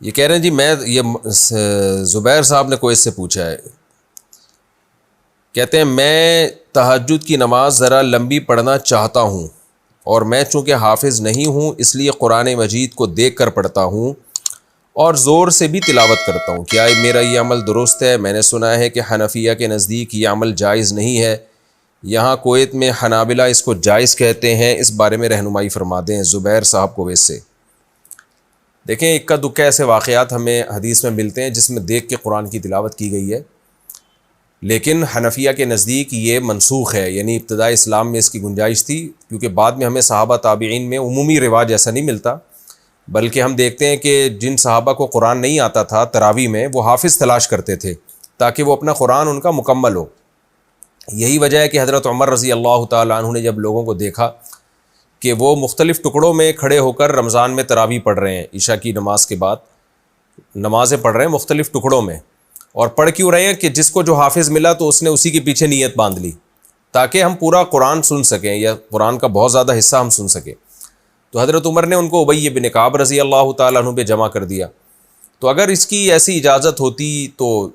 یہ کہہ رہے ہیں جی میں زبیر صاحب نے کوئی اس سے پوچھا ہے، کہتے ہیں میں تہجد کی نماز ذرا لمبی پڑھنا چاہتا ہوں، اور میں چونکہ حافظ نہیں ہوں اس لیے قرآن مجید کو دیکھ کر پڑھتا ہوں اور زور سے بھی تلاوت کرتا ہوں، کیا میرا یہ عمل درست ہے؟ میں نے سنا ہے کہ حنفیہ کے نزدیک یہ عمل جائز نہیں ہے، یہاں کویت میں حنابلہ اس کو جائز کہتے ہیں، اس بارے میں رہنمائی فرما دیں۔ زبیر صاحب کو ویسے دیکھیں اکا دکا ایسے واقعات ہمیں حدیث میں ملتے ہیں جس میں دیکھ کے قرآن کی تلاوت کی گئی ہے، لیکن حنفیہ کے نزدیک یہ منسوخ ہے، یعنی ابتدائی اسلام میں اس کی گنجائش تھی، کیونکہ بعد میں ہمیں صحابہ تابعین میں عمومی رواج ایسا نہیں ملتا، بلکہ ہم دیکھتے ہیں کہ جن صحابہ کو قرآن نہیں آتا تھا تراویح میں وہ حافظ تلاش کرتے تھے تاکہ وہ اپنا قرآن ان کا مکمل ہو۔ یہی وجہ ہے کہ حضرت عمر رضی اللہ تعالیٰ عنہ نے جب لوگوں کو دیکھا کہ وہ مختلف ٹکڑوں میں کھڑے ہو کر رمضان میں تراویح پڑھ رہے ہیں، عشاء کی نماز کے بعد نمازیں پڑھ رہے ہیں مختلف ٹکڑوں میں، اور پڑھ کیوں رہے ہیں کہ جس کو جو حافظ ملا تو اس نے اسی کے پیچھے نیت باندھ لی تاکہ ہم پورا قرآن سن سکیں یا قرآن کا بہت زیادہ حصہ ہم سن سکیں۔ تو حضرت عمر نے ان کو ابی بن کعب رضی اللہ تعالیٰ عنہ پہ جمع کر دیا۔ تو اگر اس کی ایسی اجازت ہوتی تو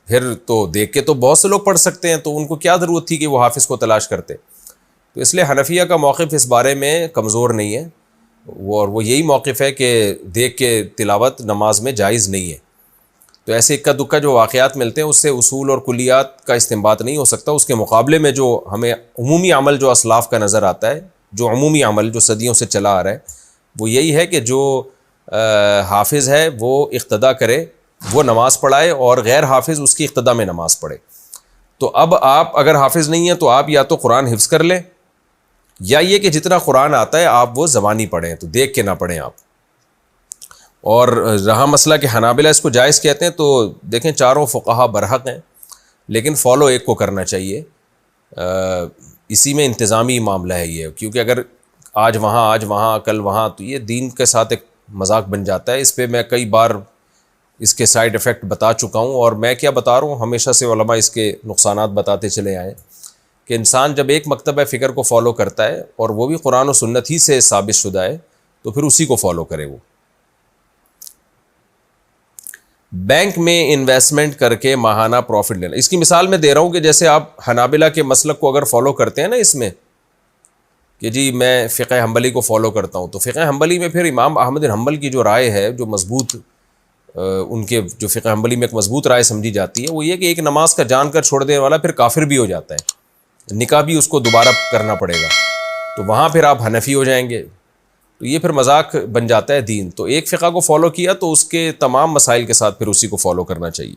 پھر تو دیکھ کے تو بہت سے لوگ پڑھ سکتے ہیں، تو ان کو کیا ضرورت تھی کہ وہ حافظ کو تلاش کرتے؟ تو اس لیے حنفیہ کا موقف اس بارے میں کمزور نہیں ہے، اور وہ یہی موقف ہے کہ دیکھ کے تلاوت نماز میں جائز نہیں ہے۔ تو ایسے اکا دکا جو واقعات ملتے ہیں اس سے اصول اور کلیات کا استنباط نہیں ہو سکتا، اس کے مقابلے میں جو ہمیں عمومی عمل جو اسلاف کا نظر آتا ہے، جو عمومی عمل جو صدیوں سے چلا آ رہا ہے، وہ یہی ہے کہ جو حافظ ہے وہ اقتدا کرے، وہ نماز پڑھائے، اور غیر حافظ اس کی اقتدا میں نماز پڑھے۔ تو اب آپ اگر حافظ نہیں ہیں تو آپ یا تو قرآن حفظ کر لیں، یا یہ کہ جتنا قرآن آتا ہے آپ وہ زبانی پڑھیں، تو دیکھ کے نہ پڑھیں آپ۔ اور رہا مسئلہ کہ حنابلہ اس کو جائز کہتے ہیں، تو دیکھیں چاروں فقہا برحق ہیں، لیکن فالو ایک کو کرنا چاہیے، اسی میں انتظامی معاملہ ہے یہ، کیونکہ اگر آج وہاں کل وہاں تو یہ دین کے ساتھ ایک مذاق بن جاتا ہے۔ اس پہ میں کئی بار اس کے سائیڈ ایفیکٹ بتا چکا ہوں، اور میں کیا بتا رہا ہوں، ہمیشہ سے علماء اس کے نقصانات بتاتے چلے آئے کہ انسان جب ایک مکتبہ فکر کو فالو کرتا ہے اور وہ بھی قرآن و سنت ہی سے ثابت شدہ ہے تو پھر اسی کو فالو کرے۔ وہ بینک میں انویسٹمنٹ کر کے ماہانہ پروفٹ لینا، اس کی مثال میں دے رہا ہوں کہ جیسے آپ حنابلہ کے مسلک کو اگر فالو کرتے ہیں نا اس میں کہ جی میں فقہ حنبلی کو فالو کرتا ہوں، تو فقہ حنبلی میں پھر امام احمد بن حنبل کی جو رائے ہے، جو مضبوط ان کے جو فقہ حنبلی میں ایک مضبوط رائے سمجھی جاتی ہے، وہ یہ کہ ایک نماز کا جان کر چھوڑ دینے والا پھر کافر بھی ہو جاتا ہے، نکاح بھی اس کو دوبارہ کرنا پڑے گا، تو وہاں پھر آپ حنفی ہو جائیں گے، تو یہ پھر مذاق بن جاتا ہے دین۔ تو ایک فقہ کو فالو کیا تو اس کے تمام مسائل کے ساتھ پھر اسی کو فالو کرنا چاہیے۔